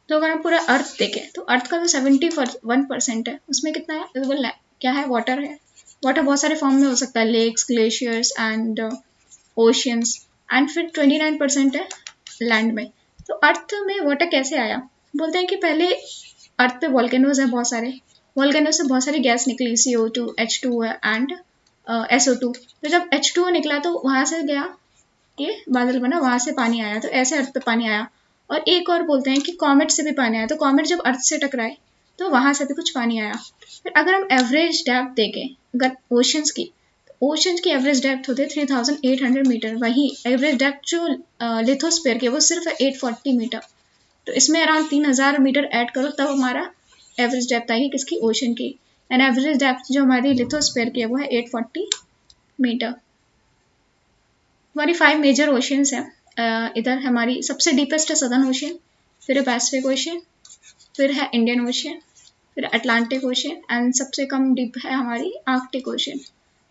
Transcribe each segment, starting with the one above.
तो अगर हम पूरा अर्थ देखें तो अर्थ का जो 71% है उसमें कितना है, क्या है, वाटर है। वाटर बहुत सारे फॉर्म में हो सकता है, lakes, glaciers and oceans. And फिर 29% है लैंड में। तो अर्थ में वाटर कैसे आया? बोलते हैं कि पहले अर्थ पे वॉल्केनोज है बहुत सारे, वॉल्केनो से बहुत सारी गैस निकली, CO2, H2 एंड SO2। तो जब H2 निकला तो वहां से गया, ये बादल बना, वहां से पानी आया, तो ऐसे अर्थ पे पानी आया। और एक और बोलते हैं कि कॉमेट से भी पानी आया, तो कॉमेट जब अर्थ से टकराए तो वहां से भी कुछ पानी आया। फिर अगर हम एवरेज डेप्थ देखें अगर ओशंस की, तो ओशंस की एवरेज डेप्थ होती है 3800 मीटर। वही एवरेज डेप्थ जो लिथोस्फीयर की वो सिर्फ है 840 मीटर। तो इसमें अराउंड 3000 मीटर ऐड करो तब हमारा एवरेज डेप्थ आएगी किसकी, ओशन की। एंड एवरेज डेप्थ जो हमारी लिथोस्फीयर की है वो है 840 मीटर। हमारी 5 मेजर ओशियंस हैं। इधर हमारी सबसे डीपेस्ट है सदर्न ओशियन, फिर है पैसिफिक ओशियन, फिर है इंडियन ओशियन, फिर अटलांटिक ओशियन एंड सबसे कम डीप है हमारी आर्कटिक ओशियन।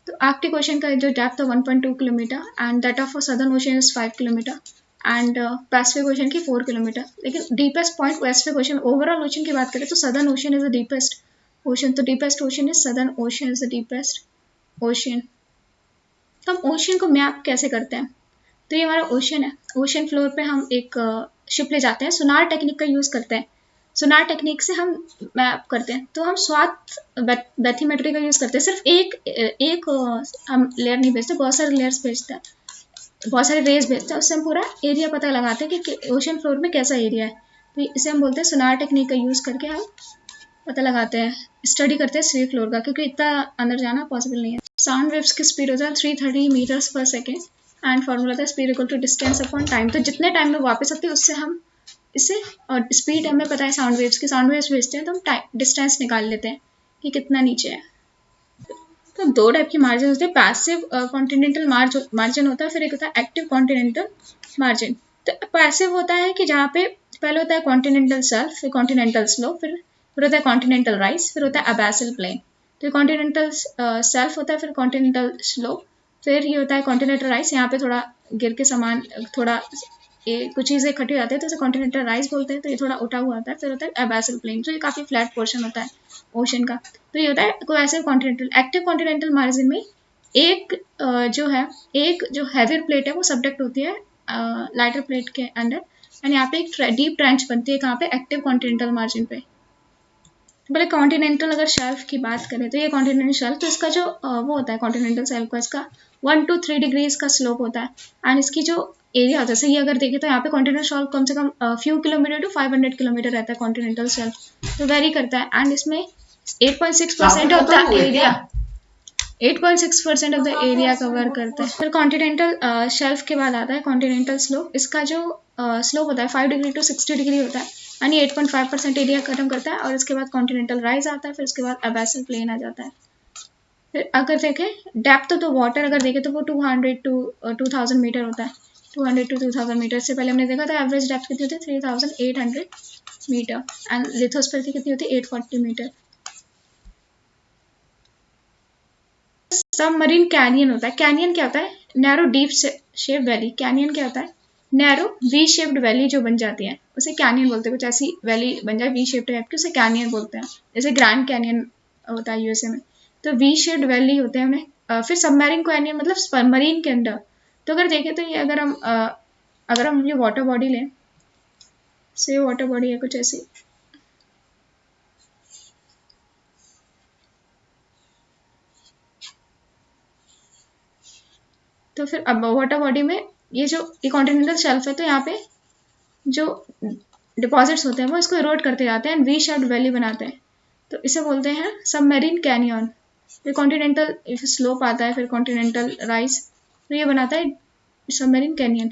तो आर्कटिक ओशियन का जो डेप्थ है 1.2 kilometre and that of southern ocean is 5 kilometre and Pacific ocean की 4 किलोमीटर। लेकिन deepest point Pacific ocean, overall ocean की बात करें तो southern ocean is the deepest ocean. तो deepest ocean is southern ocean is the deepest ocean. तो हम ocean को मैप कैसे करते हैं? तो ये हमारा ओशन है, ओशन फ्लोर पे हम एक शिप ले जाते हैं, सुनार टेक्निक का यूज़ करते हैं। सुनार टेक्निक से हम मैप करते हैं। तो हम स्वाथ बैथीमेट्री का यूज़ करते हैं। सिर्फ एक हम लेयर नहीं भेजते, बहुत सारे लेयर्स भेजते हैं, बहुत सारे रेज भेजते हैं, उससे हम पूरा एरिया पता लगाते हैं कि ओशन फ्लोर में कैसा एरिया है। तो इसे हम बोलते हैं सुनार टेक्निक का यूज़ करके हम पता लगाते हैं, स्टडी करते हैं सी फ्लोर का, क्योंकि इतना अंदर जाना पॉसिबल नहीं है। साउंड वेव्स की स्पीड होता है 330 मीटर्स पर सेकेंड एंड फॉर्मूला था speed equal to distance upon time. तो जितने टाइम में वापस आती है उससे हम इससे, और स्पीड हमें पता है साउंड वेव्स की, साउंड वेव्स भेजते हैं तो हम टाइम डिस्टेंस निकाल लेते हैं कि कितना नीचे है। तो दो टाइप की मार्जिन होते हैं, पैसिव कॉन्टिनेंटल मार्जिन होता है, फिर एक होता है एक्टिव कॉन्टिनेंटल मार्जिन। तो पैसिव होता है कि जहाँ पे पहले होता है कॉन्टिनेंटल शेल्फ, फिर कॉन्टिनेंटल स्लोप, फिर होता है कॉन्टिनेंटल राइज, फिर होता है अबैसल प्लेन। तो कॉन्टिनेंटल शेल्फ होता है, फिर कॉन्टिनेंटल स्लोप, फिर ये होता है कॉन्टिनेंटल राइज। यहाँ पे थोड़ा गिर के सामान थोड़ा कुछ चीज़ें इकट्ठी हो जाती है तो इसे कॉन्टिनेंटल राइज बोलते हैं, तो ये थोड़ा उठा हुआ होता है। फिर होता है अबैसल प्लेन, तो ये काफ़ी फ्लैट पोर्शन होता है ओशन का। तो ये होता है cohesive continental. Active continental margin में एक जो है, एक जो हैवियर प्लेट है वो सब्डक्ट होती है लाइटर प्लेट के अंदर, एंड यहाँ पे एक डीप ट्रेंच बनती है कहाँ पे, एक्टिव कॉन्टिनेंटल मार्जिन पे। पहले कॉन्टिनेंटल अगर शेल्फ की बात करें तो ये कॉन्टिनेंटल शेल्फ, तो इसका जो वो होता है कॉन्टिनेंटल शेल्फ का, इसका 1 to 3 डिग्री इसका स्लोप होता है। एंड इसकी जो एरिया होता है, जैसे ये अगर देखें तो यहाँ पे कॉन्टिनेंटल शेल्फ कम से कम फ्यू किलोमीटर टू 500 किलोमीटर रहता है कॉन्टिनेंटल शेल्फ, तो वेरी करता है। एंड इसमें 8.6% of the area, 8.6% of the area cover करता है। फिर कॉन्टिनेंटल शेल्फ के बाद आता है कॉन्टिनेंटल स्लोप। इसका जो स्लोप होता है 5 डिग्री टू 60 डिग्री होता है, यानी 8.5% एरिया खत्म करता है। और इसके बाद कॉन्टिनेंटल राइज आता है, फिर उसके बाद अबैसल प्लेन आ जाता है। फिर अगर देखें डेप्थ तो वाटर अगर देखें तो वो 200 टू 2000 मीटर होता है, 200 टू 2000 मीटर। से पहले हमने देखा था एवरेज डेप्थ कितनी होती है 3800 मीटर एंड लिथोस्फीयर की कितनी होती है 840 मीटर। सबमरीन कैनियन होता है। कैनियन क्या होता है? Narrow deep shape valley. Canyon क्या होता है? नैरो वी शेप्ड वैली जो बन जाती है उसे कैनियन बोलते हैं। कुछ ऐसी वैली बन जाए वी शेप्ड टाइप की उसे कैनियन बोलते हैं, जैसे ग्रैंड कैनियन होता है यूएसए में, तो वी शेप्ड वैली होते हैं उन्हें। फिर सबमरीन कैनियन मतलब सबमरीन के अंदर। तो अगर देखें तो ये अगर हम ये वाटर बॉडी लें, से वाटर बॉडी है कुछ ऐसी, तो फिर अब वाटर बॉडी में ये कॉन्टिनेंटल शेल्फ है, तो यहाँ पे जो डिपॉजिट्स होते हैं वो इसको इरोड करते जाते हैं एंड वी शेप्ड वैली बनाते हैं, तो इसे बोलते हैं सबमरीन कैनियन। फिर कॉन्टिनेंटल स्लोप आता है, फिर कॉन्टिनेंटल राइज, तो ये बनाता है सबमरीन कैनियन।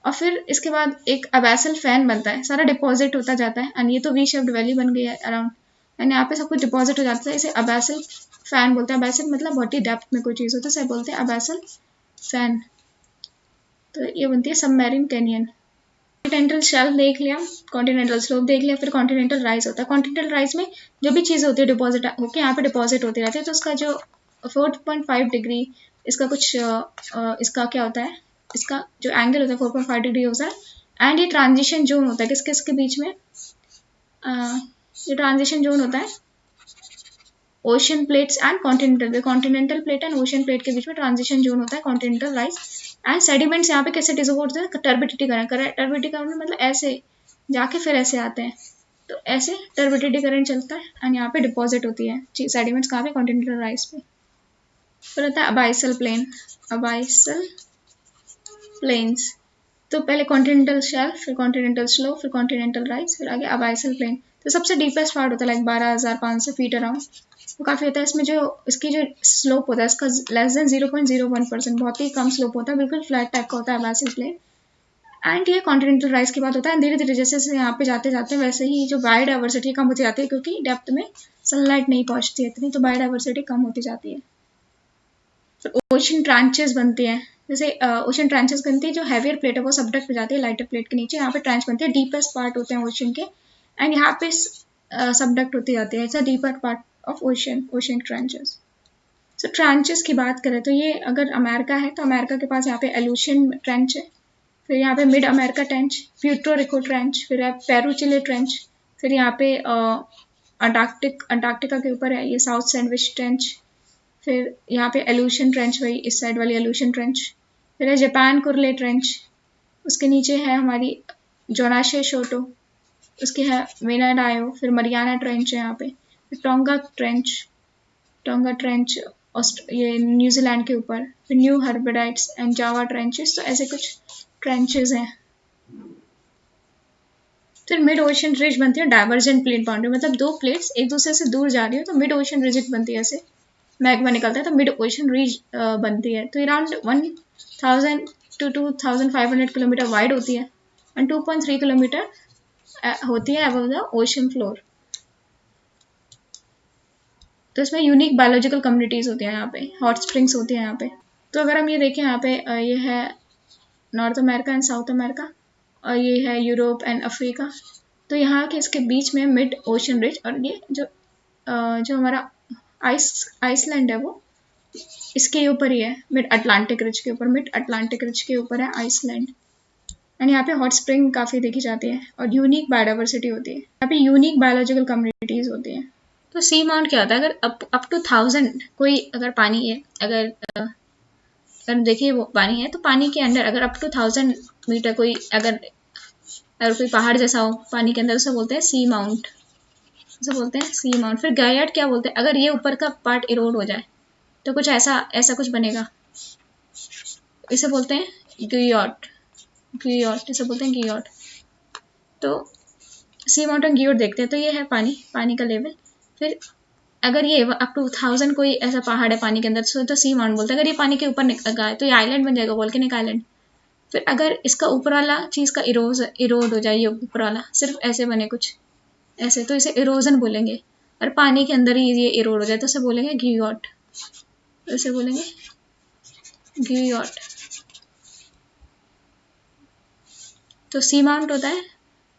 और फिर इसके बाद एक अबैसल फैन बनता है, सारा डिपॉजिट होता जाता है एंड ये तो वी शेप्ड वैली बन गई है अराउंड, एंड यहाँ पे सब कुछ डिपॉजिट हो जाता है, इसे अबैसल फैन बोलते हैं। अबैसल मतलब बहुत ही डेप्थ में कोई चीज़ होता है, इसे बोलते हैं अबैसल फैन। तो ये बनती है सबमरीन कैनियन। कॉन्टिनेंटल शेल्फ देख लिया, कॉन्टिनेंटल स्लोप देख लिया, फिर कॉन्टिनेंटल राइज होता है। कॉन्टिनेंटल राइज में जो भी चीज़ होती है डिपॉजिट होकर यहाँ पे डिपॉजिट होती रहती है, तो उसका जो 4.5 डिग्री इसका कुछ इसका क्या होता है, इसका जो एंगल होता है 4.5 डिग्री होता है। एंड ये ट्रांजिशन जोन होता है किस किस के बीच में, ये ट्रांजिशन जोन होता है ocean plates and continental plate and ocean plate के बीच में ट्रांजिशन जोन होता है कॉन्टिनेंटल राइज एंड सेडिमेंट्स यहाँ पे कैसे डिसोल्व होते हैं टर्बिडिटी करंट। टर्बिडिटी करंट मतलब ऐसे जाके फिर ऐसे आते हैं, तो ऐसे टर्बिडिटी करंट चलता है एंड यहाँ पे डिपॉजिट होती है सेडिमेंट्स कहाँ पे कॉन्टिनेंटल राइज पे। फिर होता है अबाइसल प्लेन, अबाइसल प्लेन्स, तो पहले कॉन्टिनेंटल शेल्फ, फिर कॉन्टिनेंटल स्लोप, फिर कॉन्टिनेंटल राइज, फिर आगे अबाइसल प्लेन। तो सबसे डीपेस्ट पार्ट होता है लाइक 12,500 फीट अराउंड, तो काफ़ी होता है इसमें जो इसकी जो स्लोप होता है इसका लेस देन 0.01%, बहुत ही कम स्लोप होता है, बिल्कुल फ्लैट टाइप का होता है अबाइसल प्लेन। एंड ये कॉन्टिनेंटल राइज की बात होता है, धीरे धीरे जैसे जैसे यहाँ पे जाते जाते वैसे ही जो बायोडाइवर्सिटी कम होती जाती है, क्योंकि डेप्थ में सनलाइट नहीं पहुँचती है इतनी, तो बायोडाइवर्सिटी कम होती जाती है। तो ओशन ट्रांचेस बनती हैं, जैसे ओशन ट्रांचेस बनती है, जो हैवियर प्लेट है वो सबडक्ट पे जाती है लाइटर प्लेट के नीचे, यहाँ पे ट्रांच बनती है, डीपेस्ट पार्ट होते हैं ओशन के, एंड यहाँ पे सबडक्ट होती जाती है, it's deeper part of ocean tranches. So tranches की बात करें तो ये अगर अमेरिका है तो अमेरिका के पास यहाँ पे एलूशियन ट्रेंच है, फिर यहाँ पे mid America trench, Puerto Rico trench, फिर है पेरू चिले ट्रेंच, फिर यहाँ पे अंटार्कटिका के ऊपर है ये साउथ सैंडविच ट्रेंच, फिर यहाँ पे एलूशन ट्रेंच, वही इस साइड वाली एलूशन ट्रेंच, फिर है जापान कुरले ट्रेंच, उसके नीचे है हमारी जोनाशे शोटो, उसके है वेनाडायो, फिर मरियाना ट्रेंच है यहाँ पे, फिर टोंगा ट्रेंच, टोंगा ट्रेंच ये न्यूजीलैंड के ऊपर, फिर न्यू हर्बेडाइट्स एंड जावा ट्रेंचेस, तो ऐसे कुछ ट्रेंचेस हैं। फिर मिड ओशन रिज बनती है डाइवर्जेंट प्लेट बाउंड्री, मतलब दो प्लेट्स एक दूसरे से दूर जा रही हो तो मिड ओशन रिज बनती है, ऐसे मैग्मा निकलता है तो मिड ओशन रिज बनती है। तो अराउंड 1000 to 2500 किलोमीटर वाइड होती है एंड 2.3 किलोमीटर होती है अबव द ओशन फ्लोर। तो इसमें यूनिक बायोलॉजिकल कम्युनिटीज होती हैं, यहाँ पे हॉट स्प्रिंग्स होती हैं यहाँ पे। तो अगर हम ये देखें यहाँ पे ये है north America and south America, और ये है यूरोप एंड अफ्रीका। तो यहाँ के इसके बीच में मिड ओशन रिज, और ये जो हमारा आइसलैंड है वो इसके ऊपर ही है, मिड अटलांटिक रिज के ऊपर, मिड अटलांटिक रिज के ऊपर है आइसलैंड। एंड यहाँ पे हॉट स्प्रिंग काफ़ी देखी जाती है और यूनिक बायोडाइवर्सिटी होती है, यहाँ पे यूनिक बायोलॉजिकल कम्युनिटीज होती हैं। तो सी माउंट क्या होता है, अगर अप टू 1000 कोई अगर पानी है, अगर देखिए वो पानी है, तो पानी के अंदर अगर अप टू 1000 मीटर कोई अगर कोई पहाड़ जैसा हो पानी के अंदर, उसे बोलते हैं सी माउंट, उसे बोलते हैं सी माउंट। फिर गायट क्या बोलते हैं, अगर ये ऊपर का पार्ट इरोड हो जाए तो कुछ ऐसा कुछ बनेगा, इसे बोलते हैं गियोट, इसे बोलते हैं गियोट। तो सी माउंटेन गियोट देखते हैं, तो ये है पानी का लेवल। फिर अगर ये अप टू 1000 कोई ऐसा पहाड़ है पानी के अंदर तो सी माउंट बोलते हैं। अगर ये पानी के ऊपर गए तो ये आइलैंड बन जाएगा, वोल्केनिक आइलैंड। फिर अगर इसका ऊपर वाला चीज़ का इरोड हो जाए, ये ऊपर वाला सिर्फ ऐसे बने कुछ ऐसे, तो इसे इरोजन बोलेंगे। और पानी के अंदर ही ये इरोड हो जाए तो इसे बोलेंगे गियोट, तो इसे बोलेंगे गियोट। तो सी माउंट होता है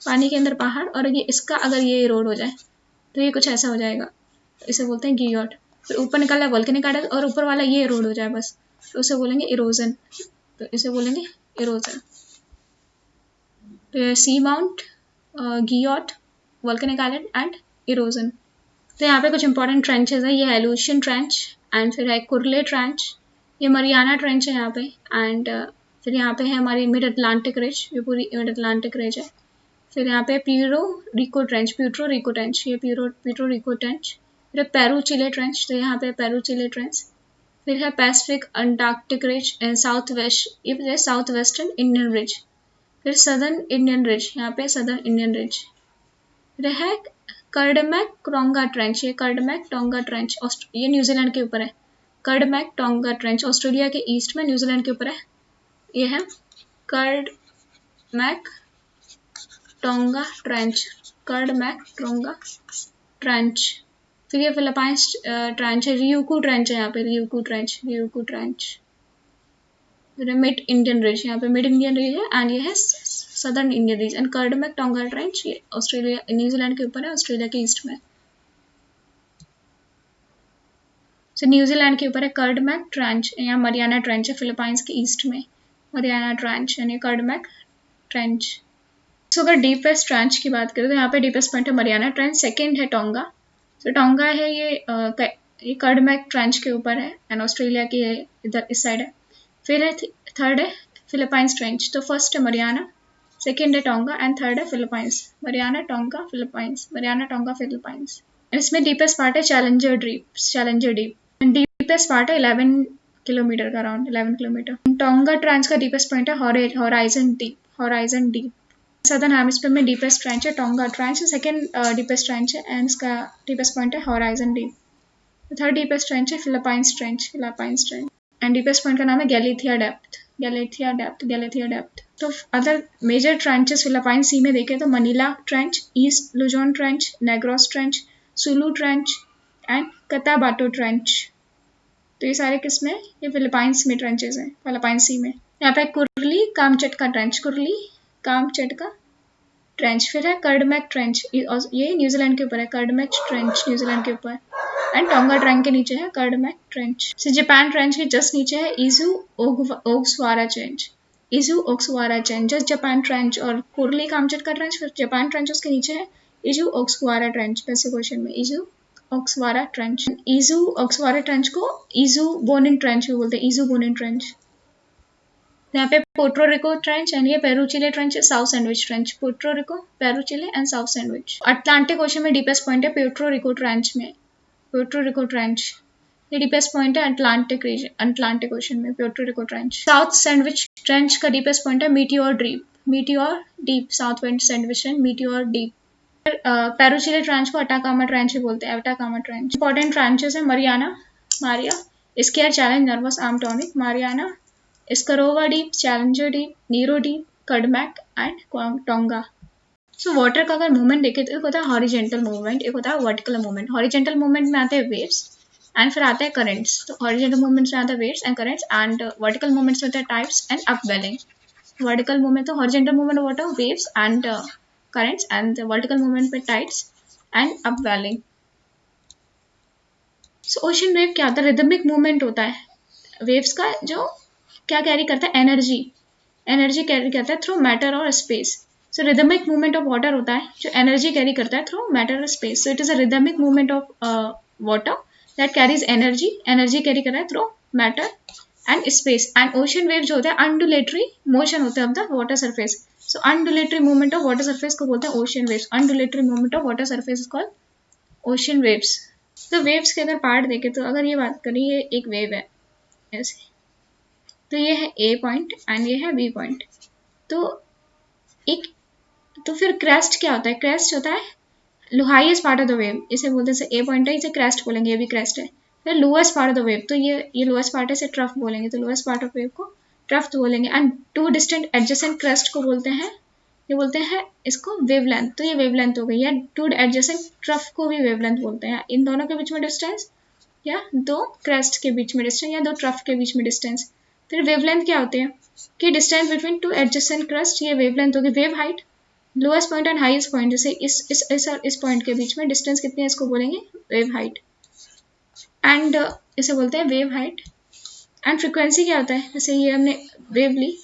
पानी के अंदर पहाड़, और ये इसका अगर ये इरोड हो जाए तो ये कुछ ऐसा हो जाएगा, तो इसे बोलते हैं गियोट। फिर ऊपर निकला है वोल्केनिक आइलैंड और ऊपर वाला ये इरोड हो जाए बस, तो उसे बोलेंगे इरोजन, तो इसे बोलेंगे इरोजन। तो seamount, guyot, volcanic island and erosion. तो यहाँ पे कुछ इंपॉर्टेंट ट्रेंचेस है, ये है एलूशियन ट्रेंच, एंड फिर है कुरले ट्रेंच, ये मरियाना ट्रेंच है यहाँ पे, एंड फिर यहाँ पे है हमारी मिड अटलांटिक रिज, ये पूरी मिड अटलांटिक रिज है। फिर यहाँ पे प्यूट्रो रिको ट्रेंच, ये प्यूट्रो रिको ट्रेंच। फिर पेरू चिले ट्रेंच, तो यहाँ पे पेरू चिले ट्रेंच। फिर है पैसिफिक अंटार्कटिक रिज एंड ये साउथ वेस्टर्न इंडियन रिज। फिर सदर्न इंडियन रिज, यहाँ पे सदर्न इंडियन रिज। फिर है कर्डमैक टोंगा ट्रेंच, ये कर्डमैक टोंगा ट्रेंच, ये न्यूजीलैंड के ऊपर है। कर्डमैक टोंगा ट्रेंच ऑस्ट्रेलिया के ईस्ट में न्यूजीलैंड के ऊपर है, ये है कर्डमैक टोंगा ट्रेंच, कर्डमैक टोंगा ट्रेंच। फिर ये फिलीपाइंस ट्रेंच है, रियूकू ट्रेंच है यहाँ पे, रियूकू ट्रेंच। फिर मिड इंडियन रिज, यहाँ पे मिड इंडियन रिज है, एंड ये है southern Indian ridge. And Kermadec Tonga trench ये ऑस्ट्रेलिया न्यूजीलैंड के ऊपर है, ऑस्ट्रेलिया के ईस्ट में। तो न्यूजीलैंड के ऊपर है कर्डमैक ट्रेंच, यहाँ मरियाना ट्रेंच है फिलीपाइंस के ईस्ट में, मरियाना ट्रेंच यानी कर्डमैक ट्रेंच। सो अगर डीपेस्ट ट्रेंच की बात करें तो यहाँ पे डीपेस्ट पॉइंट है मरियाना ट्रेंच, सेकंड है टोंगा। तो टोंगा है ये कर्डमैक ट्रेंच के ऊपर है एंड ऑस्ट्रेलिया की इधर इस साइड है। फिर है थर्ड है फिलीपाइंस ट्रेंच। तो फर्स्ट है मरियाना, सेकंड है टोंगा एंड थर्ड है Philippines. Mariana, tonga, Philippines, Mariana, tonga, Philippines. इसमें डीपेस्ट पार्ट है challenger deep, Challenger deep. Deepest part है 11 किलोमीटर का, अराउंड 11 किलोमीटर। टोंगा ट्रेंच का डीपेस्ट पॉइंट है horizon deep, horizon deep. Southern hemisphere में डीपेस्ट ट्रेंच है tonga trench, second deepest trench है and इसका डीपेस्ट पॉइंट है horizon deep. Third deepest trench है Philippines trench, Philippines trench. And deepest point का नाम है Galathea depth, Galathea depth, Galathea depth. तो other major trenches Philippine sea में देखें तो Manila trench, east Luzon trench, Negros trench, Sulu trench and Cotabato trench. तो ये सारे किसमें, ये फिलीपाइंस में ट्रेंचेस हैं, फिलीपाइन सी में। यहाँ पे कुर्ली कामचटका ट्रेंच, कुर्ली कामचटका ट्रेंच। फिर है कर्डमैक ट्रेंच, ये न्यूजीलैंड के ऊपर है, कर्डमैक ट्रेंच न्यूजीलैंड के ऊपर। एंड टोंगा ट्रेंच के नीचे है कर्डमैक ट्रेंच। से जापान ट्रेंच के जस्ट नीचे है Izu Ogasawara trench, Izu Ogasawara trench, just Japan trench. और कुर्ली कामचटका ट्रेंच, फिर जापान ट्रेंच उसके नीचे है इजू ओगसवारा ट्रेंच। वैसे क्वेश्चन में इजू ओक्सवारा ट्रेंच, इजू ओक्सवारा ट्रेंच को इजू बोनिन ट्रेंच भी बोलते हैं, इजू बोनिन ट्रेंच। यहाँ पे पोर्टो रिको ट्रेंच एंड ये Peru Chile trench, South Sandwich trench, Puerto Rico, Peru Chile and South Sandwich. Atlantic ocean में डीपेस्ट पॉइंट है पोर्टो रिको ट्रेंच में, पोर्टो रिको ट्रेंच ये डीपेस्ट पॉइंट है अटलांटिक रीजन, अटलांटिक ओशन में Puerto Rico trench. South Sandwich trench का deepest point है Meteor Deep, Meteor Deep, south west Sandwich Meteor Deep. Peru Chile trench को Atacama trench भी बोलते हैं, अटाकामा ट्रेंच। इंपॉर्टेंट ट्रेंचेस है Mariana, Maria, scare, challenge, nervous, आर्मटोनिक। Mariana, स्करोवा deep, Challenger deep, Nero deep, Kermadec and Tonga. So water का अगर movement देखें तो एक होता है हॉरिजेंटल मूवमेंट, एक होता है वर्टिकल मूवमेंट। हॉरिजेंटल मूवमेंट में आते हैं वेव्स एंड फिर आते हैं करंट्स। तो हॉरिजेंटल मूवमेंट्स में आता है waves and currents and vertical movements में होते हैं types and upwelling. Vertical movement तो horizontal movement water waves and currents and vertical movement पे tides and upwelling. So ocean wave क्या होता है, रिदमिक मूवमेंट होता है वेव्स का, जो क्या कैरी करता है, एनर्जी, एनर्जी कैरी करता है थ्रू मैटर और space. So rhythmic movement of water होता है जो एनर्जी कैरी करता है थ्रू मैटर और space. So it is a rhythmic movement of water that carries energy, energy carry कर रहा है through matter and space. And ocean wave जो होता है अनडुलेटरी मोशन होता है of the water surface. So undulatory movement of water surface को बोलते हैं ocean waves, अनडुलेटरी movement of water surface is called ocean waves. तो वेव्स के अगर पार्ट देखें तो अगर ये बात करें, ये एक वेव है ऐसे, तो ये है ए पॉइंट एंड ये है बी पॉइंट। तो एक, तो फिर क्रेस्ट क्या होता है, क्रेस्ट होता है highest part of the wave, इसे बोलते हैं, ए पॉइंट है इसे क्रेस्ट बोलेंगे, ये भी क्रेस्ट है। फिर lowest part of the wave, तो ये लोएस्ट पार्ट है, इसे ट्रफ बोलेंगे, तो लोएस्ट पार्ट ऑफ वेव को ट्रफ बोलेंगे। And two distant adjacent crest को बोलते हैं, ये बोलते हैं इसको वेवलेंथ। तो ये वेवलेंथ हो गई, या टू एडजेसेंट ट्रफ को भी वेवलेंथ बोलते हैं। इन दोनों के बीच में डिस्टेंस, या दो क्रेस्ट के बीच में डिस्टेंस, या दो ट्रफ के बीच में डिस्टेंस। फिर वेवलेंथ क्या होते हैं कि distance between two adjacent crust, ये वेवलेंथ होगी। Wave height, lowest point and highest point, जैसे इस पॉइंट के बीच में डिस्टेंस कितनी है इसको बोलेंगे वेव हाइट, एंड इसे बोलते हैं वेव हाइट। एंड फ्रिक्वेंसी क्या होता है, जैसे ये हमने वेव ली,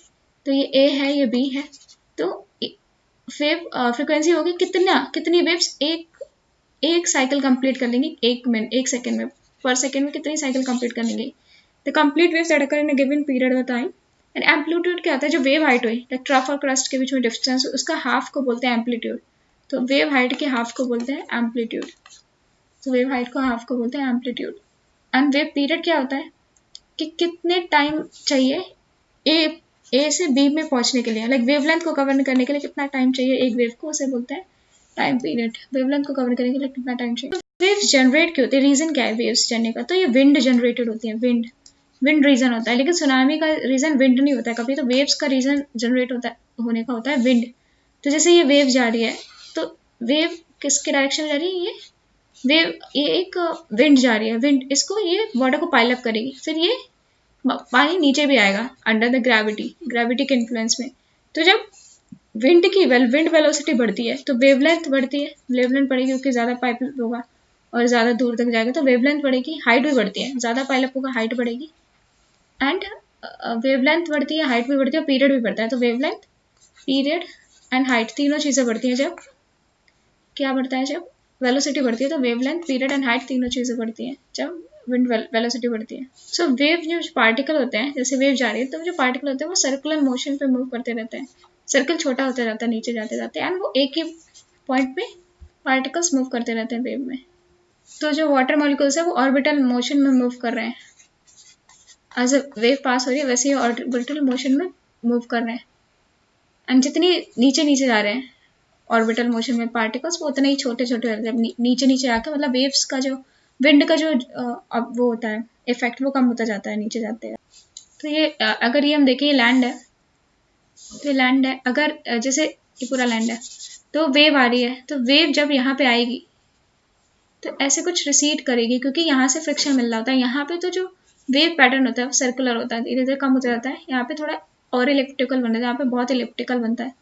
तो ये ए है, ये बी है, तो वेव फ्रिक्वेंसी होगी कितनी वेव्स एक साइकिल कंप्लीट कर लेंगी, एक सेकेंड में, पर सेकेंड में कितनी साइकिल कंप्लीट कर लेंगे। The complete waves that occur in a given period of time. And amplitude क्या होता है, जो वेव हाइट हुई, लाइक ट्रफ और क्रस्ट के बीच में डिस्टेंस, उसका हाफ को बोलते हैं एम्पलीट्यूड। तो वेव हाइट के हाफ को बोलते हैं एम्पलीट्यूड, तो वेव हाइट को हाफ को बोलते हैं एम्पलीट्यूड। एंड वेव पीरियड क्या होता है कि कितने टाइम चाहिए ए से बी में पहुंचने के लिए, लाइक वेवलेंथ को कवर करने के लिए कितना टाइम चाहिए एक वेव को, उसे बोलते हैं टाइम पीरियड। वेवलेंथ को कवर करने के लिए कितना टाइम चाहिए। वेव्स जनरेट क्यों होती है, रीजन क्या है वेव्स जनने का, तो ये विंड जनरेटेड होती है, विंड रीजन होता है। लेकिन सुनामी का रीजन विंड नहीं होता है कभी, तो वेव्स का रीजन जनरेट होने का होता है विंड। तो जैसे ये वेव जा रही है, तो वेव किसके डायरेक्शन में जा रही है, ये वेव, ये एक विंड जा रही है, विंड इसको, ये वाटर को पाइल अप करेगी, फिर ये पानी नीचे भी आएगा अंडर द ग्रेविटी के इन्फ्लुएंस में। तो जब विंड वेलोसिटी बढ़ती है तो वेवलेंथ बढ़ती है, वेवलेंथ बढ़ेगी क्योंकि ज़्यादा पाइप होगा और ज़्यादा दूर तक जाएगा, तो वेवलेंथ बढ़ेगी, हाइट भी बढ़ती है, ज़्यादा पाइल होगा हाइट बढ़ेगी। एंड वेवलेंथ बढ़ती है, हाइट भी बढ़ती है, पीरियड भी बढ़ता है। तो वेवलेंथ, पीरियड एंड हाइट, तीनों चीज़ें बढ़ती हैं जब क्या बढ़ता है, जब वेलोसिटी बढ़ती है। तो वेवलेंथ, पीरियड एंड हाइट तीनों चीज़ें बढ़ती हैं जब विंड वेलोसिटी बढ़ती है। सो वेव जो पार्टिकल होते हैं, जैसे वेव जा रही है तो जो पार्टिकल होते हैं वो सर्कुलर मोशन पे मूव करते रहते हैं। सर्कल छोटा होता जाता है नीचे जाते जाते एंड वो एक ही पॉइंट पे पार्टिकल्स मूव करते रहते हैं वेव में। तो जो वाटर मॉलिक्यूल्स है वो ऑर्बिटल मोशन में मूव कर रहे हैं। एज अ वेव पास हो रही है वैसे ही ऑर्बिटल मोशन में मूव कर रहे हैं। एंड जितनी नीचे नीचे जा रहे हैं ऑर्बिटल मोशन में पार्टिकल्स, वो उतने ही छोटे छोटे होते हैं नीचे नीचे आके, मतलब वेव्स का जो विंड का जो अब वो होता है इफेक्ट, वो कम होता जाता है नीचे जाते हैं। तो ये अगर ये हम देखें, ये लैंड है, तो ये लैंड है। अगर जैसे ये पूरा लैंड है तो वेव आ रही है, तो वेव जब यहाँ पे आएगी तो ऐसे कुछ रिसीड करेगी, क्योंकि यहाँ से फ्रिक्शन मिल रहा होता है। यहाँ पे तो जो वेव पैटर्न होता है वो सर्कुलर होता है, धीरे धीरे कम होता जाता है। यहाँ पे थोड़ा और इलिप्टिकल बनता है, यहाँ पे बहुत इलिप्टिकल बनता है।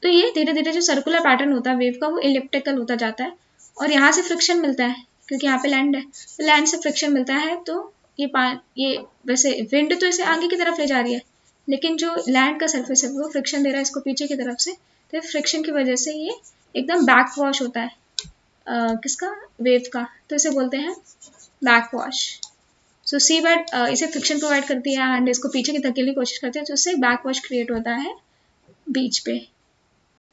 तो ये धीरे धीरे जो सर्कुलर पैटर्न होता है वेव का वो इलिप्टिकल होता जाता है। और यहाँ से फ्रिक्शन मिलता है क्योंकि यहाँ पे लैंड है, तो लैंड से फ्रिक्शन मिलता है। तो ये वैसे विंड तो इसे आगे की तरफ ले जा रही है, लेकिन जो लैंड का सरफेस है वो फ्रिक्शन दे रहा है इसको पीछे की तरफ से। तो फ्रिक्शन की वजह से ये एकदम बैक वॉश होता है किसका, वेव का। तो इसे बोलते हैं बैक वॉश। सो सी बेड इसे फ्रिक्शन प्रोवाइड करती है एंड इसको पीछे की धकेलने की कोशिश करती है, तो इससे बैक वॉश क्रिएट होता है बीच पे।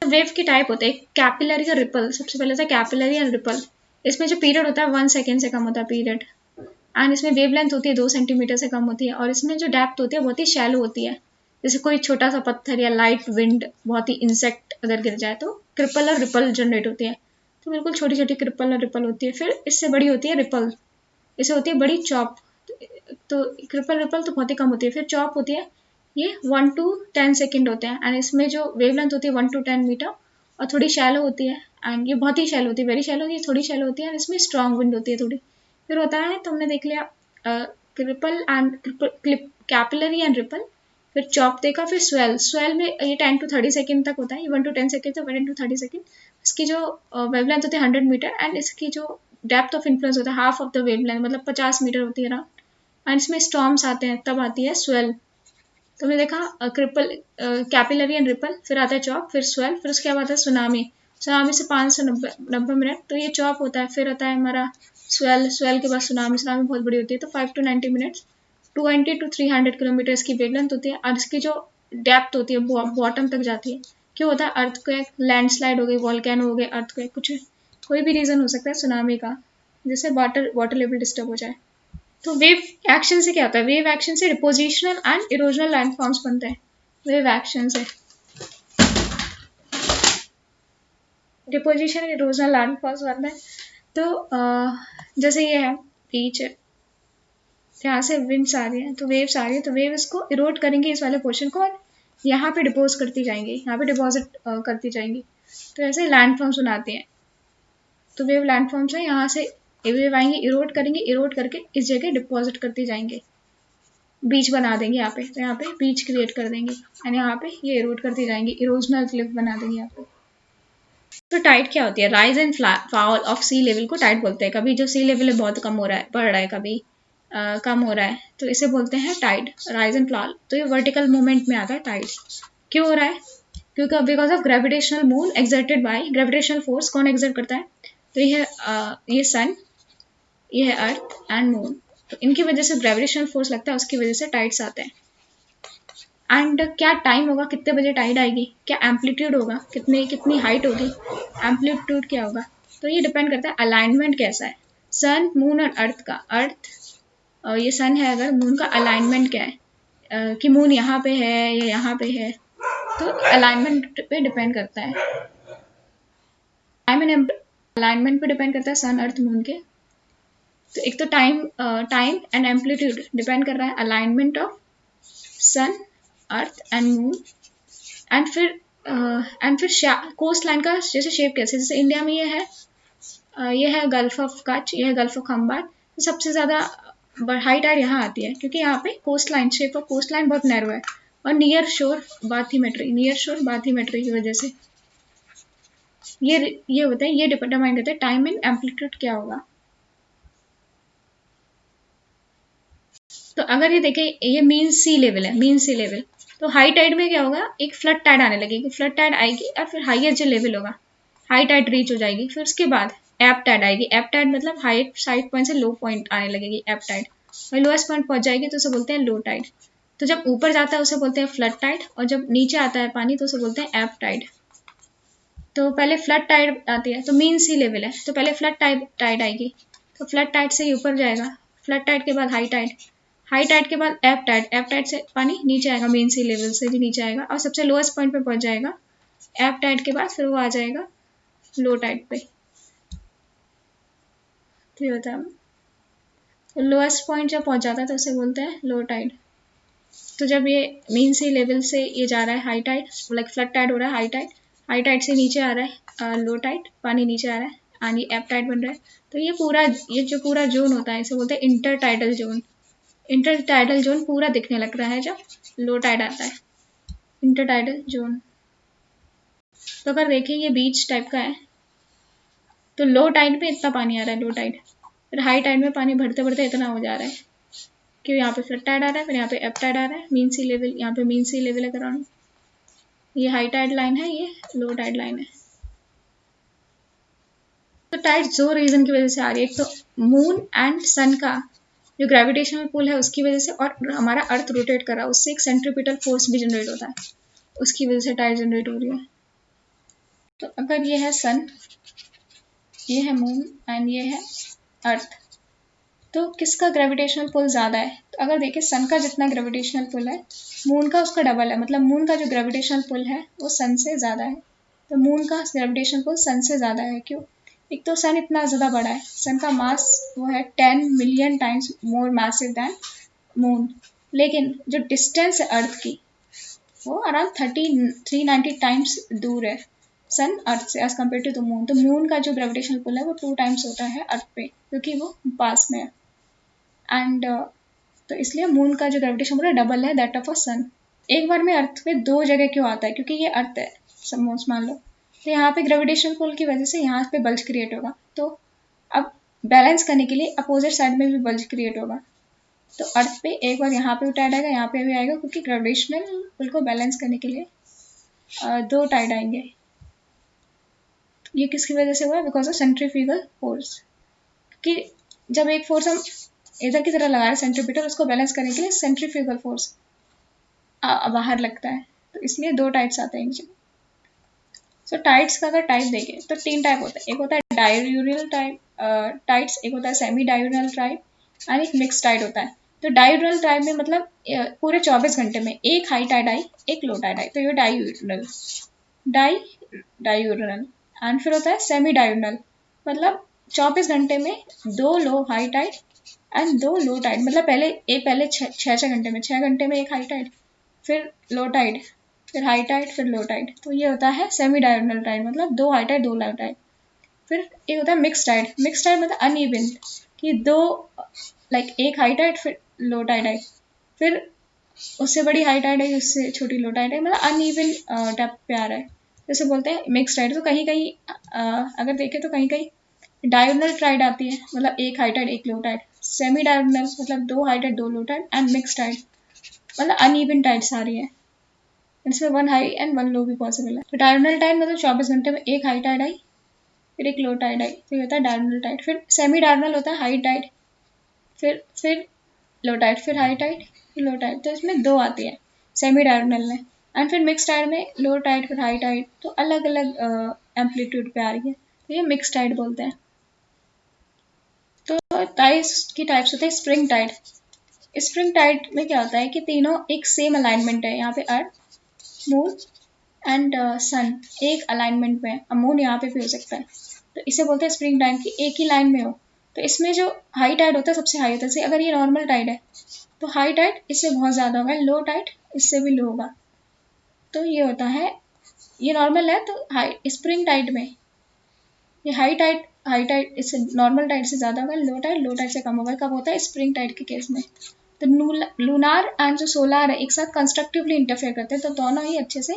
वेव की टाइप होते हैं कैपिलरी और रिपल। सबसे पहले था कैपिलरी एंड रिपल। इसमें जो पीरियड होता है 1 सेकेंड से कम होता है पीरियड, एंड इसमें वेवलेंथ होती है 2 सेंटीमीटर से कम होती है। और इसमें जो डेप्थ होती है बहुत ही शैलो होती है। जैसे कोई छोटा सा पत्थर या लाइट विंड, बहुत ही इंसेक्ट अगर गिर जाए तो क्रिपल और रिपल जनरेट होती है। तो बिल्कुल छोटी छोटी क्रिपल और रिपल होती है। फिर इससे बड़ी होती है रिपल, इससे होती है बड़ी चॉप। तो क्रिपल रिपल तो बहुत ही कम होती है। फिर चॉप होती है, ये 1 to 10 सेकेंड होते हैं एंड इसमें जो वेवलेंथ होती है 1 to 10 मीटर और थोड़ी शैलो होती है। एंड ये बहुत ही शैलो होती है, वेरी शैलो, ये थोड़ी शैलो होती है एंड इसमें स्ट्रॉन्ग विंड होती है थोड़ी। फिर होता है, तो हमने देख लिया cripple and capillary and ripple. फिर चॉप देखा, फिर स्वेल। स्वेल में ये 10 to 30 सेकेंड तक होता है, ये 1 to 10 सेकेंड से 1 to 30 सेकेंड। इसकी जो वेवलेंथ होती है 100 मीटर एंड इसकी जो डेप्थ ऑफ इन्फ्लुएंस होता है हाफ ऑफ द वेवलेंथ, मतलब 50 मीटर होती है अराउंड। एंड इसमें स्टॉर्म्स आते हैं, तब आती है स्वेल। तो हमने देखा क्रिपल, कैपिलरी एंड रिपल, फिर आता है चॉप, फिर स्वेल, फिर उसके बाद आता है सुनामी। सुनामी से 590 मिनट, तो ये चॉप होता है। फिर आता है हमारा स्वेल, स्वेल के बाद सुनामी। सुनामी बहुत बड़ी होती है, तो 5 to 90 मिनट्स, 20 to 300 किलोमीटर इसकी वेवलेंथ होती है। और इसकी जो डेप्थ होती है बॉटम तक जाती है। क्यों होता है, अर्थक्वेक, लैंडस्लाइड हो गई, वॉल्केनो हो गए, अर्थक्वेक, कुछ कोई भी रीजन हो सकता है सुनामी का, जैसे वाटर लेवल डिस्टर्ब हो जाए। तो वेव एक्शन से क्या होता है, वेव एक्शन से डिपोजिशनल एंड इरोजनल लैंडफॉर्म्स बनते हैं। वेव एक्शन से डिपोजिशन एंड इरोजनल लैंडफॉर्म्स बनते हैं। तो जैसे ये है बीच है, यहाँ से विंड्स आ रही है, तो वेव्स आ रही है, तो वेव इसको इरोड करेंगे इस वाले पोर्शन को और यहाँ पे डिपोज करती जाएंगी, यहाँ पे डिपॉजिट करती जाएंगी। तो ऐसे लैंडफॉर्म्स बनाते हैं। तो वेव लैंडफॉर्म्स है, यहाँ से वेव आएंगे, इरोड करेंगे, इरोड करके इस जगह डिपॉजिट करती जाएंगे, बीच बना देंगे यहाँ पे। तो यहाँ पे बीच क्रिएट कर देंगे एंड यहाँ पे ये इरोड करती जाएंगी, इरोजनल क्लिफ बना देंगे यहाँ पे। तो टाइड क्या होती है, rise and fall of sea level को टाइड बोलते हैं। कभी जो सी लेवल है बहुत कम हो रहा है, बढ़ रहा है, कभी कम हो रहा है, तो इसे बोलते हैं टाइड, राइज एंड फॉल। तो ये वर्टिकल मूवमेंट में आता है टाइड। क्यों हो रहा है, क्योंकि because of gravitational move exerted by gravitational force. कौन एक्सर्ट करता है, तो ये सन, ये है अर्थ एंड मून। तो इनकी वजह से ग्रेविटेशनल फोर्स लगता है, उसकी वजह से टाइड्स आते हैं। एंड क्या टाइम होगा, कितने बजे टाइड आएगी, क्या एम्पलीट्यूड होगा, कितनी हाइट होगी, एम्पलीट्यूड क्या होगा, तो ये डिपेंड करता है अलाइनमेंट कैसा है सन, मून और अर्थ का। अर्थ ये सन है, अगर मून का अलाइनमेंट क्या है, कि मून यहाँ पे है या यहाँ पे है, तो अलाइनमेंट पे डिपेंड करता है। टाइम एंड अलाइनमेंट पे डिपेंड करता है सन, अर्थ, मून के। तो एक तो टाइम एंड एम्पलीट्यूड डिपेंड कर रहा है alignment of sun, earth and moon. And फिर कोस्ट लाइन का जैसे शेप कैसे, जैसे इंडिया में ये है गल्फ ऑफ कच्छ, ये है गल्फ ऑफ खंबात। तो सबसे ज़्यादा हाई टाइड यहाँ आती है क्योंकि यहाँ पे coast line, shape of coast line बहुत नैरो है और नियर शोर बाथिमेट्री की वजह से ये होता है, ये डिटरमाइन करता है टाइम एंड एम्पलीट्यूड क्या होगा। तो अगर ये देखें, ये मीन सी लेवल है, मीन सी लेवल। तो हाई टाइड में क्या होगा, एक फ्लड टाइड आने लगेगी, फ्लड टाइड आएगी और फिर हाईएस्ट जो लेवल होगा हाई टाइड रीच हो जाएगी। फिर उसके बाद एप टाइड आएगी, एप टाइड मतलब हाई साइड पॉइंट से लो पॉइंट आने लगेगी एप टाइड, और लोएस्ट पॉइंट पहुंच जाएगी तो उसे बोलते हैं लो टाइड। तो जब ऊपर जाता है उसे बोलते हैं फ्लड टाइड, और जब नीचे आता है पानी तो उसे बोलते हैं एप टाइड। तो पहले फ्लड टाइड आती है तो मीन सी लेवल है, तो पहले फ्लड टाइड आएगी, तो फ्लड टाइड से ही ऊपर जाएगा, फ्लड टाइड के बाद हाई टाइड, हाई टाइड के बाद एप टाइड, एप टाइड से पानी नीचे आएगा, मेन सी लेवल से भी नीचे आएगा और सबसे लोएस्ट पॉइंट पे पहुंच जाएगा एप टाइड के बाद, फिर वो आ जाएगा लो टाइड पे। तो ये होता है, तो लोएस्ट पॉइंट जब पहुंच जाता है तो उसे बोलते हैं लो टाइड। तो जब ये मेन सी लेवल से ये जा रहा है high tide, like flood tide हो रहा है, हाई टाइड से नीचे आ रहा है लो टाइड, पानी नीचे आ रहा है यानी एप टाइड बन रहा है। तो ये जो पूरा जोन होता है इसे बोलते हैं inter tidal zone. Inter tidal zone पूरा दिखने लग रहा है जब लो टाइड आता है, इंटर टाइडल जोन। तो अगर देखें ये बीच टाइप का है, तो लो टाइड में इतना पानी आ रहा है, लो टाइड, फिर हाई टाइड में पानी बढ़ते बढ़ते इतना हो जा रहा है कि यहाँ पे फ्लड टाइड आ रहा है, फिर यहाँ पे एप टाइड आ रहा है, मीन सी लेवल, यहाँ पे मीन सी लेवल है अराउंड, ये हाई टाइड लाइन है, ये लो टाइड लाइन है। तो टाइड दो रीजन की वजह से आ रही है, एक तो मून एंड सन का जो ग्रेविटेशनल पुल है उसकी वजह से, और हमारा अर्थ रोटेट कर रहा है उससे एक सेंट्रीपिटल फोर्स भी जनरेट होता है, उसकी वजह से टाइड जनरेट हो रही है। तो अगर ये है सन, ये है मून एंड ये है अर्थ, तो किसका ग्रेविटेशनल पुल ज़्यादा है? तो अगर देखें सन का जितना ग्रेविटेशनल पुल है मून का उसका डबल है, मतलब मून का जो ग्रेविटेशनल पुल है वो सन से ज़्यादा है। तो मून का ग्रेविटेशनल पुल सन से ज़्यादा है, क्यों? एक तो सन इतना ज़्यादा बड़ा है, सन का मास वो है 10 million times more massive than moon, लेकिन जो डिस्टेंस है अर्थ की वो अराउंड 390 टाइम्स दूर है सन अर्थ से as compare to the moon. तो मून का जो ग्रेविटेशनल पुल है वो 2 टाइम्स होता है अर्थ पे, क्योंकि वो पास में है। एंड तो इसलिए मून का जो ग्रेविटेशन पूरा डबल है दैट ऑफ अ सन। एक बार में अर्थ पे दो जगह क्यों आता है? क्योंकि ये अर्थ है सपोज मान लो, तो यहाँ पे ग्रेविटेशन पुल की वजह से यहाँ पे बल्ज क्रिएट होगा, तो अब बैलेंस करने के लिए अपोजिट साइड में भी बल्ज क्रिएट होगा, तो अर्थ पे एक बार यहाँ पे भी टाइड आएगा, यहाँ पे भी आएगा, क्योंकि ग्रेविटेशनल पुल को बैलेंस करने के लिए दो टाइड आएंगे। ये किसकी वजह से हुआ है? बिकॉज ऑफ सेंट्रीफ्यूगल फोर्स, कि जब एक फोर्स हम इधर की तरह लगा रहे सेंट्रीपिटल, उसको बैलेंस करने के लिए सेंट्रीफ्यूगल फोर्स बाहर लगता है, तो इसलिए दो टाइप्स आते हैं नीचे। सो टाइड्स का अगर टाइप देखें तो 3 टाइप होता है, एक होता है डाययूरियल टाइप टाइड्स, एक होता है सेमी डाययूरियल टाइप और एक मिक्स टाइड होता है। तो डाययूरियल टाइप में मतलब पूरे 24 घंटे में एक हाई टाइड आई एक लो टाइड आई, तो ये डाययूरियल डाययूरियल। एंड फिर होता है सेमी डाययूरियल, मतलब 24 घंटे में 2 low high tide and 2 low tide, मतलब पहले 6 घंटे में 6 घंटे में एक हाई टाइड, फिर लो टाइड, फिर हाई टाइड, फिर लो टाइड। तो ये होता है सेमी डायगोनल टाइड, मतलब 2 हाई टाइड 2 लो टाइड। फिर एक होता है मिक्स टाइड, मिक्स टाइड मतलब अनइवन, कि दो लाइक एक हाई टाइड फिर लो टाइड आई, फिर उससे बड़ी हाई टाइड आई उससे छोटी लो टाइड आई, मतलब अनइवन डेप्थ पे आ रहा है, जैसे बोलते हैं मिक्स टाइड। तो कहीं कहीं अगर देखें तो कहीं कहीं डायगोनल टाइड आती है, मतलब एक हाई टाइड एक लो टाइड, सेमी डायगोनल मतलब 2 high tide 2 low tide, and mix tide मतलब अनइवन टाइड्स आ रही है, इसमें 1 हाई एंड 1 लो भी पॉसिबल है। तो डायगोनल टाइड मतलब 24 घंटे में एक हाई टाइड आई फिर एक लो टाइड आई, तो ये होता है डायगोनल टाइड। फिर सेमी डायगोनल होता है हाई टाइड फिर लो टाइड, फिर हाई टाइड फिर लो टाइड, तो इसमें 2 आती है सेमी डायगोनल में। एंड फिर मिक्स टाइड में लो टाइड फिर हाई टाइड, तो अलग अलग एम्पलीट्यूड पे आ रही है, तो ये मिक्स टाइड बोलते हैं। तो टाइड्स की टाइप्स होते हैं स्प्रिंग टाइड। स्प्रिंग टाइड में क्या होता है कि तीनों एक सेम अलाइनमेंट है, यहाँ पे अर्थ मून एंड सन एक अलाइनमेंट में है, मून यहाँ पे भी हो सकता है, तो इसे बोलते हैं स्प्रिंग टाइड की एक ही लाइन में हो। तो इसमें जो हाई टाइड होता है सबसे हाई होता है, अगर ये नॉर्मल टाइड है तो हाई टाइड इससे बहुत ज़्यादा होगा, लो टाइड इससे भी लो होगा। तो ये होता है, ये नॉर्मल है तो हाई स्प्रिंग टाइड में ये हाई टाइड इससे नॉर्मल टाइड से ज़्यादा होगा, लो टाइड से कम होगा। कब होता है? स्प्रिंग टाइड के केस में। तो लूनार एंड जो सोलार है एक साथ कंस्ट्रक्टिवली इंटरफेयर करते हैं, तो दोनों ही अच्छे से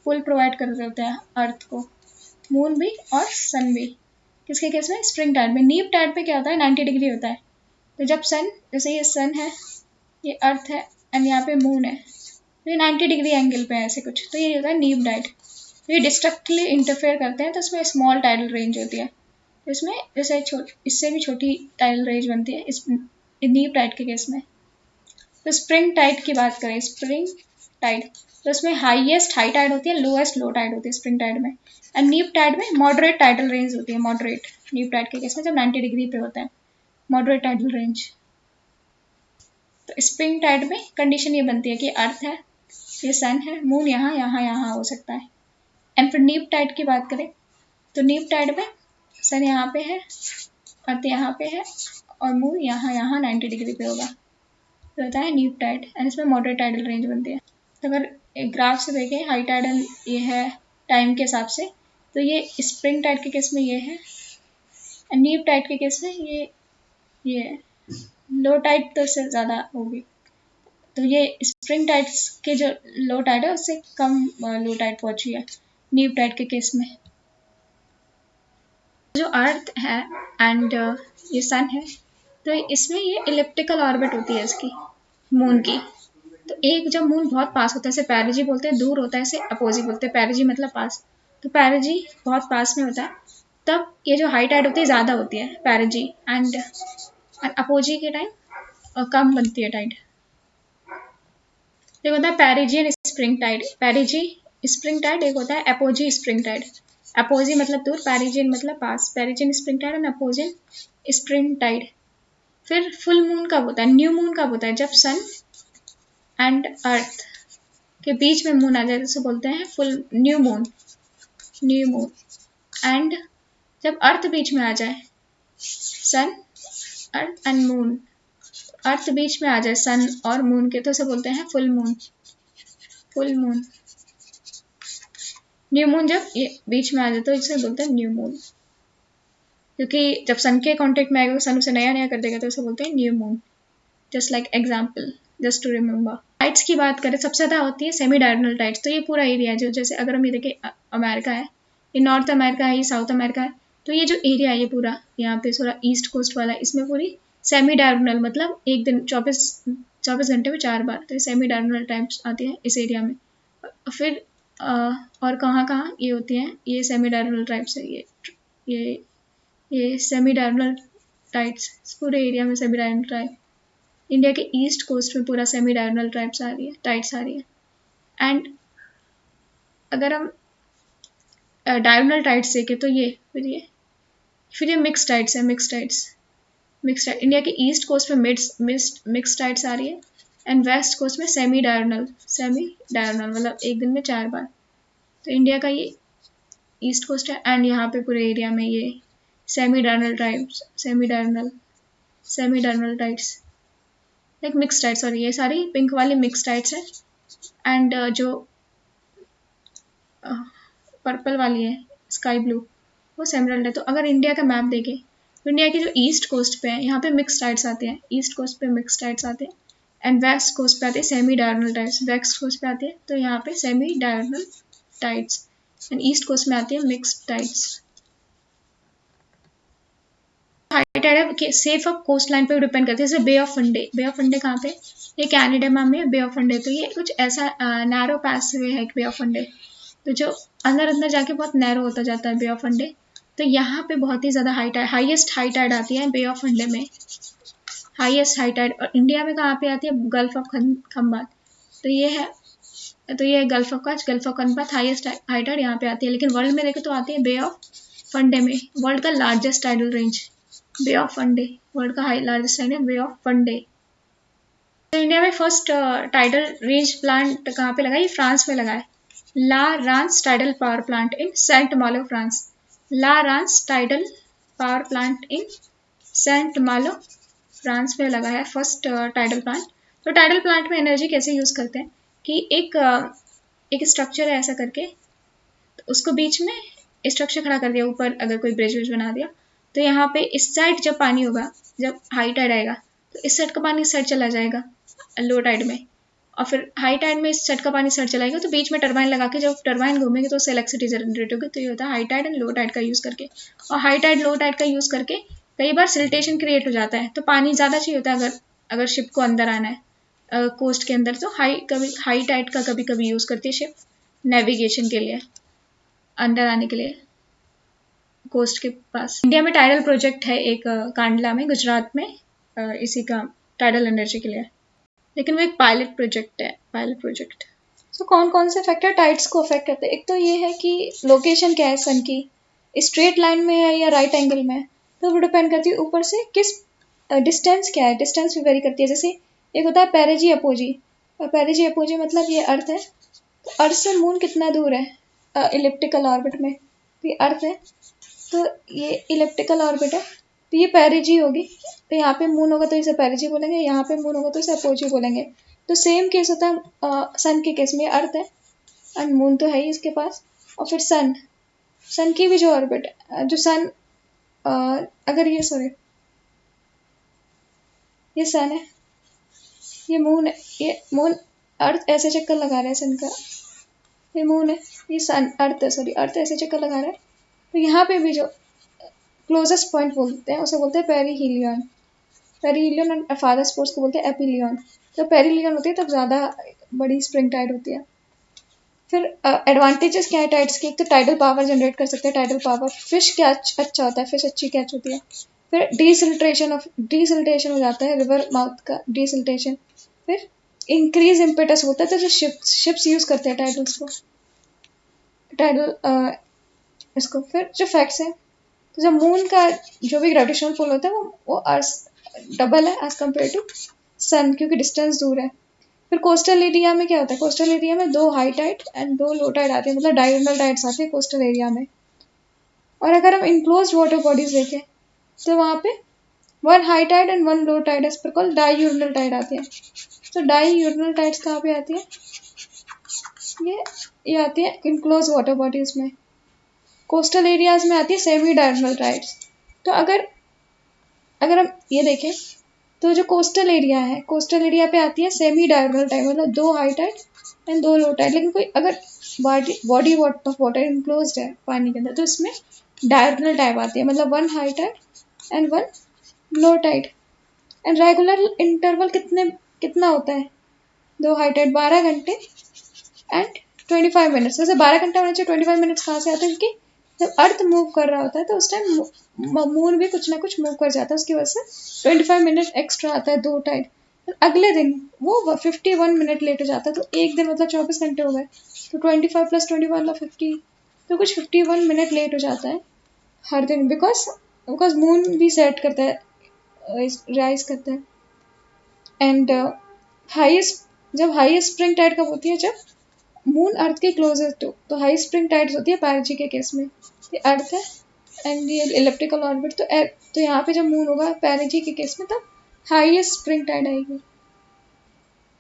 पुल प्रोवाइड कर देते हैं अर्थ को, मून भी और सन भी। किसके केस में? स्प्रिंग टाइड में। नीप टाइड पे क्या होता है? 90 डिग्री होता है। तो जब सन, जैसे ये सन है, ये अर्थ है एंड यहाँ पे मून है, तो ये 90 डिग्री एंगल पे है ऐसे कुछ, तो ये होता है नीप टाइड। तो ये डिस्ट्रक्टली इंटरफेयर करते हैं, तो इसमें स्मॉल टाइडल रेंज होती है। तो इसमें जैसे इससे भी छोटी टाइडल रेंज बनती है इस नीप टाइड के केस में। तो स्प्रिंग टाइड की बात करें, स्प्रिंग टाइड, तो इसमें हाईएस्ट हाई टाइड होती है, लोएस्ट लो टाइड होती है स्प्रिंग टाइड में। एंड नीप टाइड में मॉडरेट टाइडल रेंज होती है, मॉडरेट नीप टाइड के केस में जब 90 डिग्री पे होता है, मॉडरेट टाइडल रेंज। तो स्प्रिंग टाइड में कंडीशन ये बनती है कि अर्थ है, ये सन है, मून यहाँ यहाँ यहाँ हो सकता है। एंड फिर नीप टाइड की बात करें, तो नीप टाइड में सन यहाँ पे है, अर्थ यहाँ पे है, और मून यहाँ यहाँ 90 डिग्री पे होगा, तो होता है न्यूब टाइड। एंड इसमें मॉडरेट टाइडल रेंज बनती है। तो अगर एक ग्राफ से देखें हाई टाइडल ये है टाइम के हिसाब से, तो ये स्प्रिंग टाइड के केस में ये है, एंड न्यूब टाइड के केस में ये है। लो टाइड तो इससे ज़्यादा होगी, तो ये स्प्रिंग टाइड के जो लो टाइड है उससे कम लो टाइड पहुंची है न्यूब टाइड के केस में। जो अर्थ है एंड ये सन है, तो इसमें ये इलिप्टिकल ऑर्बिट होती है इसकी, मून की। तो एक जब मून बहुत पास होता है, इसे पेरिजी बोलते हैं, दूर होता है इसे अपोजी बोलते हैं, पेरिजी मतलब पास। तो पेरिजी बहुत पास में होता है, तब ये जो हाई टाइड होती है ज़्यादा होती है पेरिजी, एंड अपोजी के टाइम कम बनती है टाइड। एक होता है perigean spring tide, perigee spring tide, एक होता है अपोजी स्प्रिंग टाइड। अपोजी मतलब दूर, पेरिजियन मतलब पास, perigean spring tide and apogean spring tide. फिर फुल मून कब होता है, न्यू मून कब होता है, जब सन एंड अर्थ के बीच में मून आ जाए तो उसे बोलते हैं full new moon, new moon. And जब अर्थ बीच में आ जाए, सन अर्थ एंड मून, अर्थ बीच में आ जाए सन और मून के, तो उसे बोलते हैं full moon, full moon. New moon जब ये बीच में आ जाए तो इसे बोलते हैं न्यू मून, क्योंकि जब सन के कांटेक्ट में आएगा सन उसे नया नया कर देगा, तो उसे बोलते हैं new moon. Just like example, just to remember. Tides की बात करें, सबसे ज़्यादा होती है सेमी डायगोनल टाइड्स। तो ये पूरा एरिया है जो, जैसे अगर हम ये देखें अमेरिका है, ये नॉर्थ अमेरिका है, ये साउथ अमेरिका है, तो ये जो एरिया है ये पूरा यहाँ पे थोड़ा ईस्ट कोस्ट वाला है, इसमें पूरी सेमी डायगोनल मतलब एक दिन 24 घंटे में 4 बार, तो ये सेमी डायगोनल टाइप्स आती है इस एरिया में। फिर और कहाँ कहाँ ये होती हैं, ये सेमी डायगोनल टाइप्स है, ये सेमी डायगोनल टाइप्स पूरे एरिया में सेमी डायगोनल टाइप। इंडिया के ईस्ट कोस्ट में पूरा सेमी डायगोनल टाइप्स आ रही है, टाइड्स आ रही है। एंड अगर हम डायगोनल टाइड्स देखें तो ये फिर ये मिक्स टाइड्स है, mix tides, mix tide. India के ईस्ट कोस्ट में मिक्स टाइड्स आ रही है, एंड वेस्ट कोस्ट में सेमी डायगोनल मतलब एक दिन में 4 बार। तो इंडिया का ये ईस्ट कोस्ट है, एंड यहाँ पे पूरे एरिया में ये semi diagonal types, semi diagonal tides, like mix tides. और ये सारी पिंक वाली मिक्स टाइड्स है, एंड जो पर्पल वाली है स्काई ब्लू वो सेमरल्ड है। तो अगर इंडिया का मैप देखें तो इंडिया की जो ईस्ट कोस्ट पे है यहाँ पे मिक्स टाइड्स आते हैं, ईस्ट कोस्ट पे मिक्स टाइड्स आते हैं, एंड वेस्ट कोस्ट पे आते हैं semi diagonal tides, west coast पे आते हैं तो यहाँ पे semi diagonal tides, and east coast में आती है मिक्स टाइड्स। हाई टाइड है सेफ ऑफ कोस्ट लाइन पे डिपेंड करते हैं, जैसे बे ऑफ फंडे, बे ऑफ फंडे कहाँ पे, ये कैनेडा में है बे ऑफ फंडे। तो ये कुछ ऐसा नैरो पैसवे है बे ऑफ फंडे, तो जो अंदर अंदर जाके बहुत नैरो होता जाता है बे ऑफ फंडे। तो यहाँ पे बहुत ही ज़्यादा हाईएस्ट हाई टाइड आती है बे ऑफ फंडे में, हाईएस्ट हाई टाइड। और इंडिया में कहाँ पे आती है, गल्फ ऑफ खंबात। तो ये है, तो ये gulf of Kutch, gulf of Khambhat, highest high tide यहाँ पे आती है। लेकिन वर्ल्ड में देखें तो आती है बे ऑफ फंडे में, वर्ल्ड का largest tidal range bay of Fundy, world का लार्जेस्ट टाइड है बे ऑफ फंडे। तो इंडिया में फर्स्ट टाइडल रेंज प्लांट कहाँ पे लगा, ये फ्रांस में लगा है, La Rance tidal power plant in Saint Malo France, La Rance tidal power plant in Saint Malo France में लगा है फर्स्ट टाइडल प्लांट। तो टाइडल प्लांट में एनर्जी कैसे यूज़ करते हैं कि एक स्ट्रक्चर है ऐसा करके, तो उसको बीच में स्ट्रक्चर खड़ा कर दिया, ऊपर अगर कोई ब्रिज विज बना दिया, तो यहाँ पे इस साइड जब पानी होगा, जब हाई टाइड आएगा तो इस साइड का पानी इस साइड चला जाएगा लो टाइड में, और फिर हाई टाइड में इस साइड का पानी साइड चलाएगा, तो बीच में टरबाइन लगा के जब टरबाइन घूमेंगे तो उससे इलेक्ट्रिसिटी जनरेट होगी। तो ये होता है high tide and low tide का यूज़ करके। और हाई टाइड लो टाइड का यूज़ करके कई बार सिल्टेशन क्रिएट हो जाता है, तो पानी ज़्यादा चाहिए होता है अगर शिप को अंदर आना है, कोस्ट के अंदर, तो हाई टाइड का कभी कभी यूज़ करती है शिप नेविगेशन के लिए, अंदर आने के लिए कोस्ट के पास। इंडिया में टाइडल प्रोजेक्ट है एक कांडला में, गुजरात में, इसी का टाइडल एनर्जी के लिए, लेकिन वो एक पायलट प्रोजेक्ट है, पायलट प्रोजेक्ट। तो कौन कौन से फैक्टर टाइड्स को अफेक्ट करते हैं? एक तो ये है कि लोकेशन क्या है सन की, स्ट्रेट लाइन में है या राइट एंगल में है, तो वो डिपेंड करती है। ऊपर से किस डिस्टेंस क्या है, डिस्टेंस भी वेरी करती है। जैसे एक होता है पेरिजी अपोजी, और पेरिजी अपोजी मतलब ये अर्थ है, तो अर्थ से मून कितना दूर है इलिप्टिकल ऑर्बिट में, तो ये अर्थ है, तो ये इलिप्टिकल ऑर्बिट है, तो ये पेरिजी होगी, तो यहाँ पे मून होगा तो इसे पेरिजी बोलेंगे, यहाँ पे मून होगा तो इसे अपोजी बोलेंगे। तो सेम केस होता है सन के केस में, अर्थ है एंड मून तो है ही इसके पास, और फिर सन, सन की भी जो ऑर्बिट है, जो सन अगर ये सॉरी ये सन है, ये मून है, ये मून अर्थ ऐसे चक्कर लगा रहा है सन का, ये मून है, ये सन अर्थ है, सॉरी अर्थ ऐसे चक्कर लगा रहा है, तो यहाँ पे भी जो क्लोजेस्ट पॉइंट बोलते हैं उसे बोलते हैं पेरीहीलियन, पेरीहीलियन और फादर स्पोर्ट्स को बोलते हैं एपीलियन। जब पेरीहीलियन होती है तब ज़्यादा बड़ी स्प्रिंग टाइड होती है। फिर एडवांटेजेस क्या है टाइड्स की? एक तो टाइडल पावर जनरेट कर सकते हैं, टाइडल पावर, फिश कैच अच्छा होता है, फिश अच्छी कैच होती है। फिर डीसिल्टेशन हो जाता है रिवर माउथ का डीसिल्टेशन। फिर इंक्रीज इम्पेटस होता है, तो जो शिप्स यूज़ करते हैं टाइडल्स को, टाइडल इसको। फिर जो फैक्ट्स हैं, तो जब मून का जो भी ग्रेविटेशनल पुल होता है वो अर्थ डबल है एज कम्पेयर टू सन, क्योंकि डिस्टेंस दूर है। फिर कोस्टल एरिया में क्या होता है? कोस्टल एरिया में 2 high tide and 2 low tide आते हैं, मतलब डायगोनल टाइड्स आते हैं कोस्टल एरिया में। और अगर हम इनक्लोज वाटर बॉडीज देखें तो वहाँ पे 1 high tide and 1 low tide as per call diurnal tide आती है। तो डाईयूरनल टाइड्स कहाँ पे आती है? ये आती है इनक्लोज वाटर बॉडीज में। कोस्टल एरियाज में आती है सेमी डायगोनल टाइड्स। तो अगर अगर हम ये देखें तो जो कोस्टल एरिया है, कोस्टल एरिया पे आती है सेमी डायगोनल टाइड, मतलब 2 high tide and 2 low tide. लेकिन कोई अगर बॉडी ऑफ वाटर इनक्लोज है पानी के अंदर, तो इसमें डायगोनल टाइप आती है, मतलब 1 high tide and 1 low tide. And regular interval कितना होता है? 2 हाई टाइड 12 घंटे एंड 25 मिनट्स। वैसे 12 घंटे होना चाहिए, 25 मिनट्स कहाँ से आते हैं? क्योंकि जब अर्थ मूव कर रहा होता है तो उस टाइम मून भी कुछ ना कुछ मूव कर जाता है, उसकी वजह से 25 मिनट एक्स्ट्रा आता है 2 टाइड। अगले दिन वो 51 मिनट लेट हो जाता है, तो एक दिन मतलब 24 घंटे हो गए, तो 25 प्लस 21 मतलब 50, तो कुछ 51 मिनट लेट हो जाता है हर दिन, बिकॉज मून भी सेट करता है, राइज करता है। एंड हाईएस्ट जब हाईएस्ट स्प्रिंग टाइड कब होती है? जब मून अर्थ के क्लोजेस्ट हो, तो हाई स्प्रिंग टाइड्स होती है पेरिजी के केस में। ये अर्थ है एंड ये इलिप्टिकल ऑर्बिट, तो यहाँ पे जब मून होगा पेरिजी के केस में, तब हाईएस्ट स्प्रिंग टाइड आएगी।